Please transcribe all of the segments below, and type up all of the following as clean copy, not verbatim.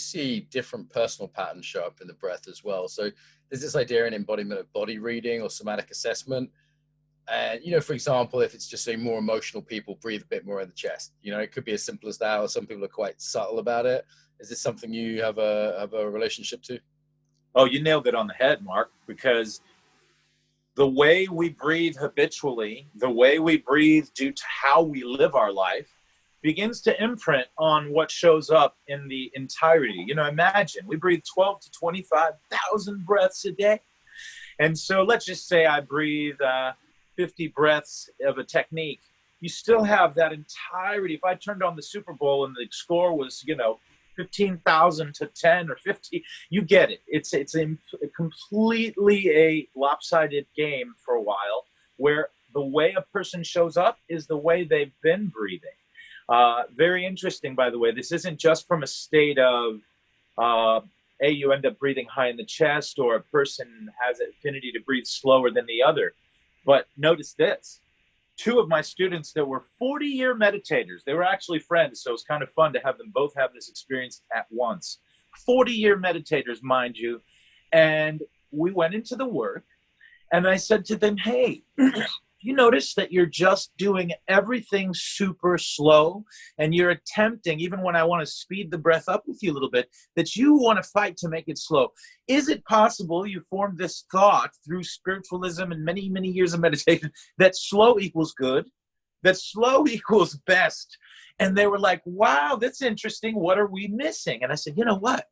see different personal patterns show up in the breath as well. So there's this idea in embodiment of body reading or somatic assessment. And, you know, for example, if it's just saying more emotional people breathe a bit more in the chest, you know, it could be as simple as that, or some people are quite subtle about it. Is this something you have a relationship to? Oh, you nailed it on the head, Mark, because the way we breathe habitually, the way we breathe due to how we live our life, begins to imprint on what shows up in the entirety. You know, imagine we breathe 12 to 25,000 breaths a day. And so let's just say I breathe 50 breaths of a technique. You still have that entirety. If I turned on the Super Bowl and the score was, you know, 15,000 to 10 or 50, you get it. It's completely a lopsided game for a while, where the way a person shows up is the way they've been breathing. Very interesting, by the way. This isn't just from a state of, you end up breathing high in the chest, or a person has an affinity to breathe slower than the other. But notice this. 2 of my students that were 40-year meditators, they were actually friends, so it's kind of fun to have them both have this experience at once. 40-year meditators, mind you. And we went into the work, and I said to them, hey, you notice that you're just doing everything super slow, and you're attempting, even when I want to speed the breath up with you a little bit, that you want to fight to make it slow. Is it possible you formed this thought through spiritualism and many, many years of meditation that slow equals good, that slow equals best? And they were like, wow, that's interesting. What are we missing? And I said, you know what?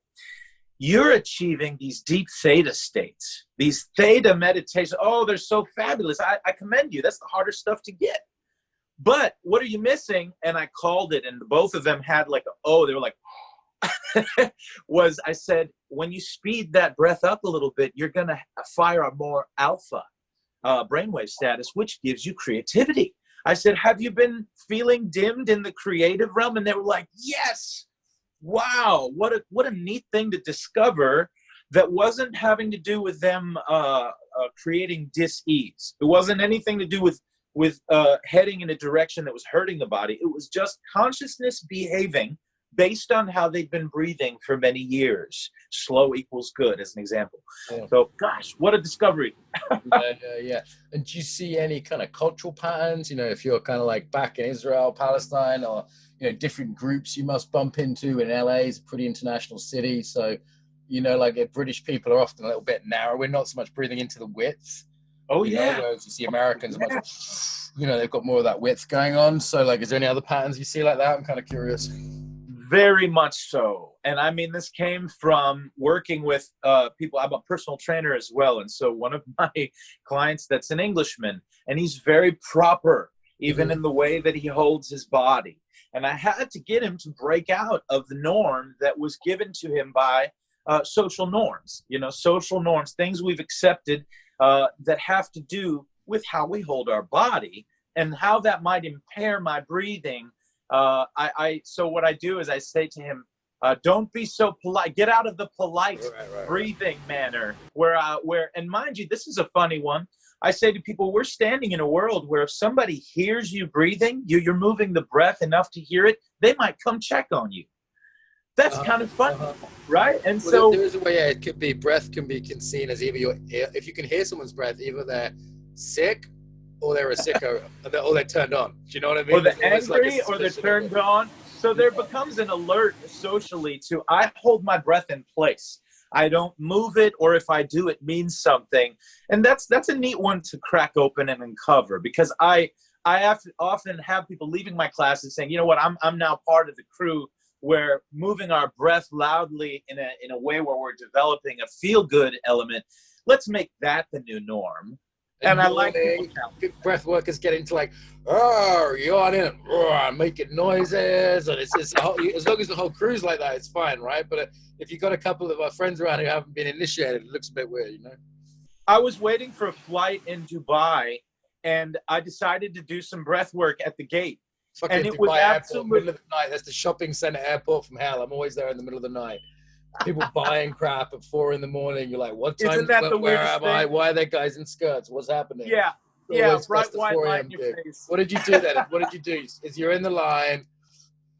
You're achieving these deep theta states, these theta meditations. Oh, they're so fabulous. I commend you. That's the harder stuff to get. But what are you missing? And I called it, and both of them had like, they were like, I said, when you speed that breath up a little bit, you're going to fire a more alpha brainwave status, which gives you creativity. I said, have you been feeling dimmed in the creative realm? And they were like, yes. Wow, what a neat thing to discover that wasn't having to do with them creating dis-ease. It wasn't anything to do with heading in a direction that was hurting the body. It was just consciousness behaving based on how they've been breathing for many years. Slow equals good, as an example. Yeah. So, gosh, what a discovery. Yeah. And do you see any kind of cultural patterns? You know, if you're kind of like back in Israel, Palestine, or, you know, different groups you must bump into in LA. Is a pretty international city. So, you know, like British people are often a little bit narrow. We're not so much breathing into the width. Oh, yeah. Whereas you see Americans, much, you know, they've got more of that width going on. So, like, is there any other patterns you see like that? I'm kind of curious. Very much so. And I mean, this came from working with people. I'm a personal trainer as well. And so one of my clients that's an Englishman, and he's very proper, even in the way that he holds his body. And I had to get him to break out of the norm that was given to him by social norms, you know, social norms, things we've accepted that have to do with how we hold our body and how that might impair my breathing. So what I do is I say to him, don't be so polite. Get out of the polite breathing manner where, and mind you, this is a funny one. I say to people, we're standing in a world where if somebody hears you breathing, you're moving the breath enough to hear it, they might come check on you. That's kind of fun, right? And so there is a way, it could be, breath can be seen as either if you can hear someone's breath, either they're sick or they're a sicko, or they're turned on. Do you know what I mean? Or they're angry, or they're turned on. So there becomes an alert socially to, I hold my breath in place. I don't move it, or if I do, it means something. And that's a neat one to crack open and uncover, because I often have people leaving my classes saying, you know what, I'm now part of the crew where moving our breath loudly in a way where we're developing a feel-good element. Let's make that the new norm. And I like breath workers get into like, yawning and making noises, and it's as long as the whole crew's like that, it's fine, right? But if you've got a couple of our friends around who haven't been initiated, it looks a bit weird, you know. I was waiting for a flight in Dubai, and I decided to do some breath work at the gate. Fucking and it Dubai was absolutely middle of the night. That's the shopping center airport from hell. I'm always there in the middle of the night. People buying crap at 4 a.m. You're like, what time? Isn't that the where weirdest am thing? I? Why are there guys in skirts? What's happening? Yeah. Always Bright the white 4 light a.m. in your gig. face. What did you do then? What did you do? Is you're in the line,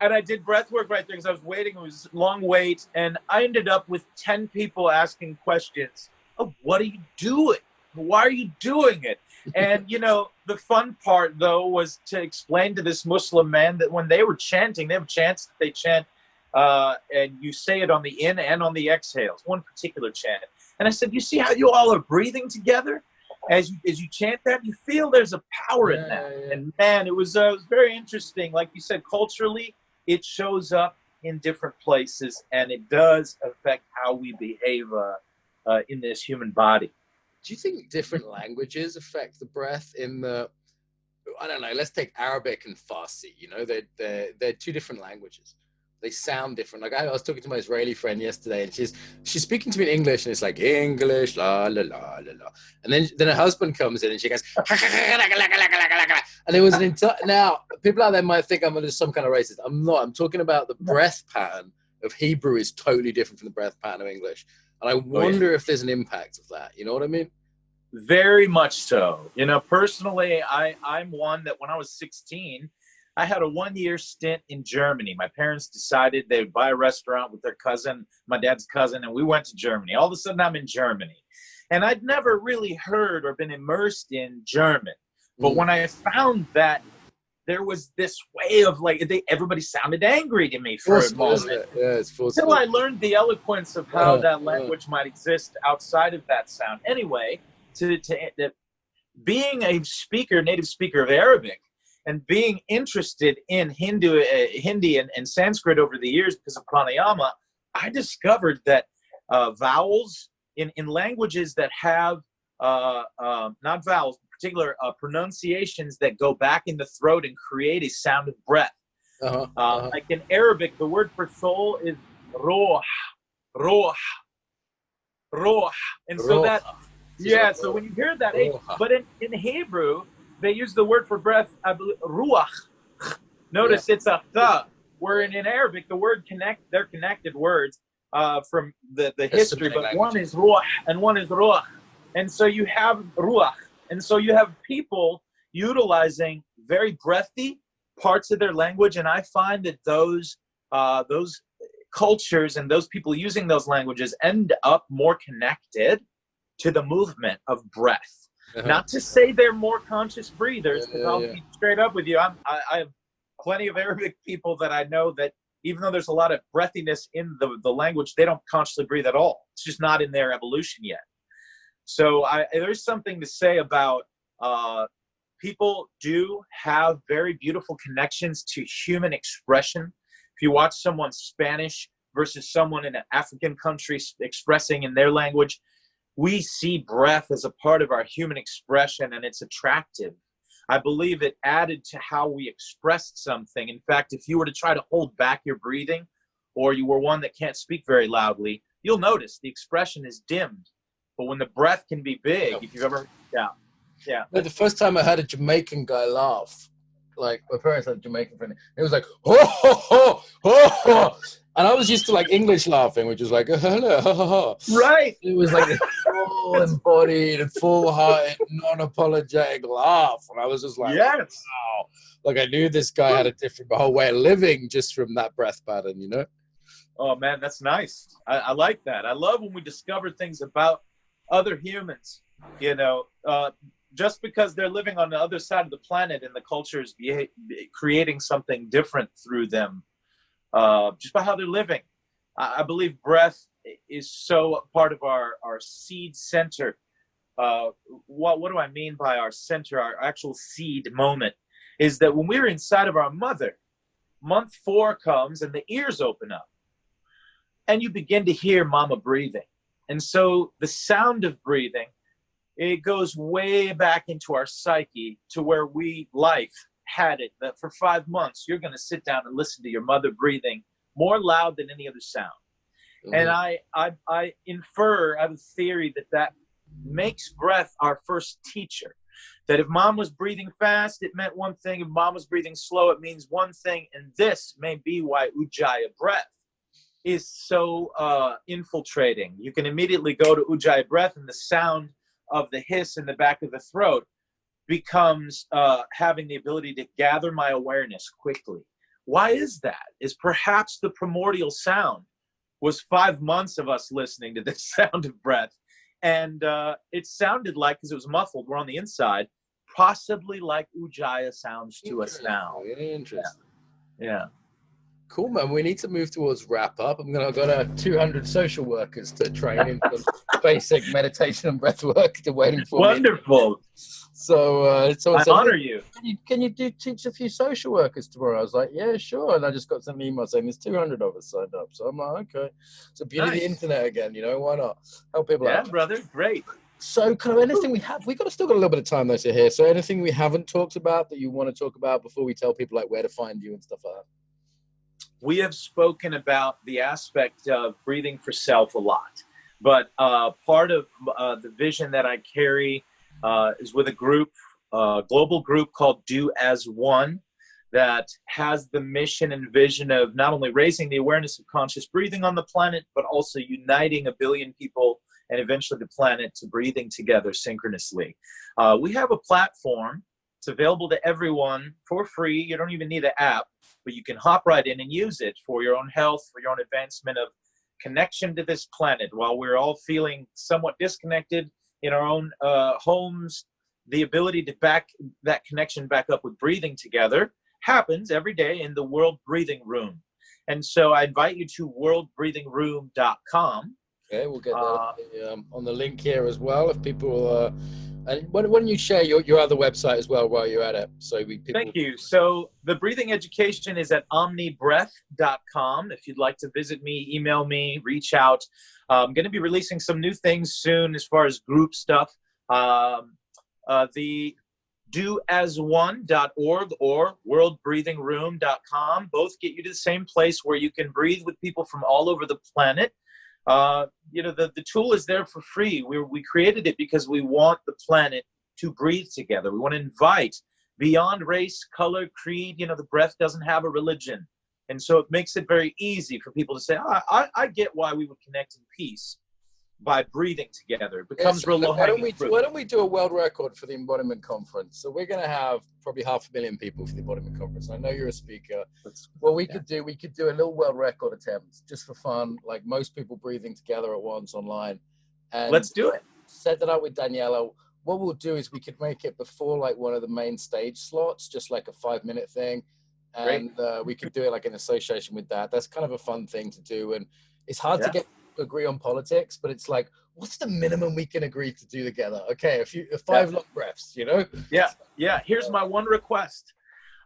And I did breath work right there because I was waiting. It was a long wait. And I ended up with 10 people asking questions. Oh, what are you doing? Why are you doing it? And, you know, the fun part, though, was to explain to this Muslim man that when they were chanting, they have chants, they chant, and you say it on the in and on the exhales, one particular chant. And I said, you see how you all are breathing together? As you chant that, you feel there's a power in that. Yeah. And man, it was very interesting. Like you said, culturally, it shows up in different places, and it does affect how we behave in this human body. Do you think different languages affect the breath in the, I don't know, let's take Arabic and Farsi, you know, they're two different languages. They sound different. Like I was talking to my Israeli friend yesterday, and she's speaking to me in English, and it's like English, la la la la la. And then her husband comes in, and she goes, and it was an entire. Now people out there might think I'm just some kind of racist. I'm not. I'm talking about the breath pattern of Hebrew is totally different from the breath pattern of English, and I wonder if there's an impact of that. You know what I mean? Very much so. You know, personally, I'm one that when I was 16. I had a 1-year stint in Germany. My parents decided they would buy a restaurant with their cousin, my dad's cousin, and we went to Germany. All of a sudden, I'm in Germany. And I'd never really heard or been immersed in German. But when I found that there was this way of everybody sounded angry to me for a moment. Until I learned the eloquence of how that language might exist outside of that sound. Anyway, to being a native speaker of Arabic, and being interested in Hindi and Sanskrit over the years because of pranayama, I discovered that vowels in languages that have, not vowels, particular pronunciations that go back in the throat and create a sound of breath. Like in Arabic, the word for soul is roh, roh, roh. And so that, so when you hear that, but in Hebrew, they use the word for breath, ruach. Notice it's a th. Where in Arabic, the word they're connected words from the history, but language. One is ruach and one is ruach. And so you have ruach. And so you have people utilizing very breathy parts of their language. And I find that those cultures and those people using those languages end up more connected to the movement of breath. Not to say they're more conscious breathers, because I'll be straight up with you. I have plenty of Arabic people that I know that even though there's a lot of breathiness in the language, they don't consciously breathe at all. It's just not in their evolution yet. So there's something to say about people do have very beautiful connections to human expression. If you watch someone Spanish versus someone in an African country expressing in their language, we see breath as a part of our human expression, and it's attractive. I believe it added to how we expressed something. In fact, if you were to try to hold back your breathing, or you were one that can't speak very loudly, you'll notice the expression is dimmed. But when the breath can be big, if you've ever, But the first time I heard a Jamaican guy laugh, like my parents had a Jamaican friend, it was like, ho, ho, ho, ho, ho. And I was used to like English laughing, which was like, hello, ha, ha, ha. Right. It was like a full embodied, full-hearted, non-apologetic laugh. And I was just like, wow. Like I knew this guy had a different whole way of living just from that breath pattern, you know? Oh, man, that's nice. I like that. I love when we discover things about other humans, you know, just because they're living on the other side of the planet and the culture is creating something different through them. Just by how they're living. I believe breath is so part of our seed center. What do I mean by our center, our actual seed moment? Is that when we're inside of our mother, month 4 comes and the ears open up. And you begin to hear mama breathing. And so the sound of breathing, it goes way back into our psyche to where life had it that for 5 months you're going to sit down and listen to your mother breathing more loud than any other sound. And I infer out of theory that makes breath our first teacher. That if mom was breathing fast, it meant one thing. If mom was breathing slow, it means one thing. And this may be why Ujjayi breath is so infiltrating. You can immediately go to Ujjayi breath, and the sound of the hiss in the back of the throat becomes having the ability to gather my awareness quickly. Why is that? Is perhaps the primordial sound was 5 months of us listening to this sound of breath. And it sounded like, because it was muffled, we're on the inside, possibly like Ujjayi sounds to us now. Interesting. Yeah. Cool, man. We need to move towards wrap up. I've got 200 social workers to train in some basic meditation and breath work. They're waiting for me. Wonderful. So someone I said, honor hey, you. Can you teach a few social workers tomorrow? I was like, yeah, sure. And I just got some email saying there's 200 of us signed up. So I'm like, okay. It's the beauty of the internet again, why not? Help people out. Yeah, brother. Great. So kind of anything still got a little bit of time though to hear. So anything we haven't talked about that you want to talk about before we tell people like where to find you and stuff like that? We have spoken about the aspect of breathing for self a lot, but part of the vision that I carry is with a global group called Do As One, that has the mission and vision of not only raising the awareness of conscious breathing on the planet, but also uniting 1 billion people and eventually the planet to breathing together synchronously. We have a platform. It's available to everyone for free. You don't even need an app, but you can hop right in and use it for your own health, for your own advancement of connection to this planet. While we're all feeling somewhat disconnected in our own homes, the ability to back that connection back up with breathing together happens every day in the World Breathing Room. And so I invite you to worldbreathing.room.com. Okay, we'll get that on the link here as well. If people, and why don't you share your other website as well while you're at it? Thank you. So the breathing education is at omnibreath.com. If you'd like to visit me, email me, reach out. I'm going to be releasing some new things soon as far as group stuff. The doasone.org or worldbreathing.room.com both get you to the same place where you can breathe with people from all over the planet. The tool is there for free. We created it because we want the planet to breathe together. We want to invite beyond race, color, creed. The breath doesn't have a religion. And so it makes it very easy for people to say, I get why we would connect in peace by breathing together. It becomes real low-hanging fruit. Why don't we do a world record for the Embodiment Conference? So we're going to have probably 500,000 people for the Embodiment Conference. I know you're a speaker. Well, we could do a little world record attempt just for fun, like most people breathing together at once online. And let's do it. Set that up with Daniela. What we'll do is we could make it before like one of the main stage slots, just like a 5-minute thing. And we could do it like in association with that. That's kind of a fun thing to do. And it's hard to get agree on politics, but it's like, what's the minimum we can agree to do together? Okay, a 5 long breaths, Yeah. Here's my one request.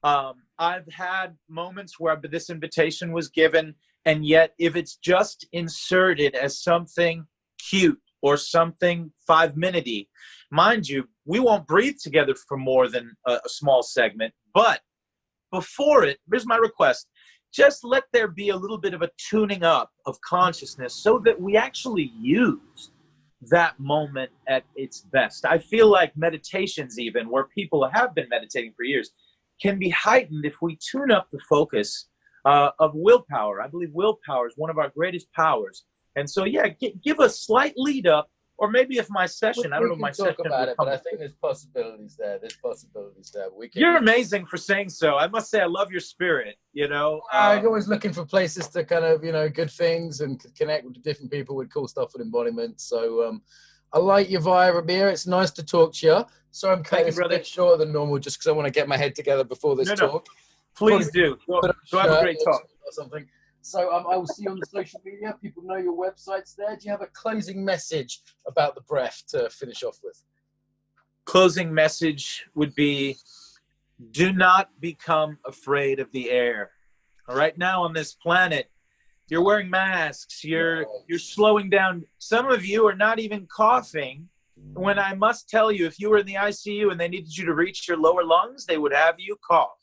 I've had moments where this invitation was given, and yet if it's just inserted as something cute or something 5-minute-y, mind you, we won't breathe together for more than a small segment, but before it, here's my request. Just let there be a little bit of a tuning up of consciousness so that we actually use that moment at its best. I feel like meditations, even where people have been meditating for years, can be heightened if we tune up the focus of willpower. I believe willpower is one of our greatest powers. And so, give a slight lead up. Or maybe if my session, I don't know if my session. We can talk about it, but I think there's possibilities there. You're amazing for saying so. I must say, I love your spirit, I'm always looking for places to kind of, good things and connect with different people with cool stuff with embodiment. So I like your vibe, Rabia. It's nice to talk to you. So I'm kind of a bit shorter than normal just because I want to get my head together before this talk. Please do. Go have a great talk. Or something. So I will see you on the social media. People know your website's there. Do you have a closing message about the breath to finish off with? Closing message would be, do not become afraid of the air. Right now on this planet, you're wearing masks. You're slowing down. Some of you are not even coughing. When I must tell you, if you were in the ICU and they needed you to reach your lower lungs, they would have you cough.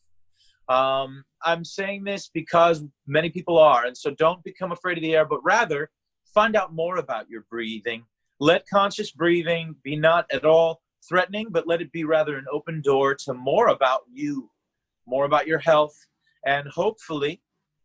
I'm saying this because many people are, and so don't become afraid of the air, but rather find out more about your breathing. Let conscious breathing be not at all threatening, but let it be rather an open door to more about you, more about your health, and hopefully,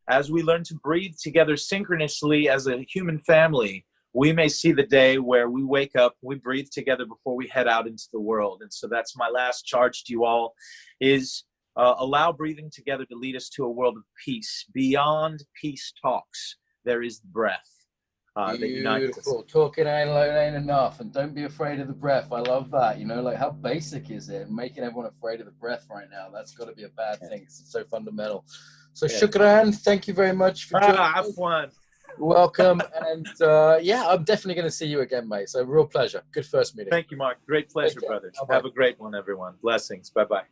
as we learn to breathe together synchronously as a human family, we may see the day where we wake up, we breathe together before we head out into the world. And so that's my last charge to you all, is Allow breathing together to lead us to a world of peace. Beyond peace talks, there is the breath that unites us. Beautiful. Talking ain't enough, and don't be afraid of the breath. I love that. You know, like how basic is it? Making everyone afraid of the breath right now. That's got to be a bad thing. It's so fundamental. So shukran. Thank you very much for joining. Have fun. Welcome. And yeah, I'm definitely going to see you again, mate. So real pleasure. Good first meeting. Thank you, Mark. Great pleasure, brothers. Have a great one, everyone. Blessings. Bye-bye.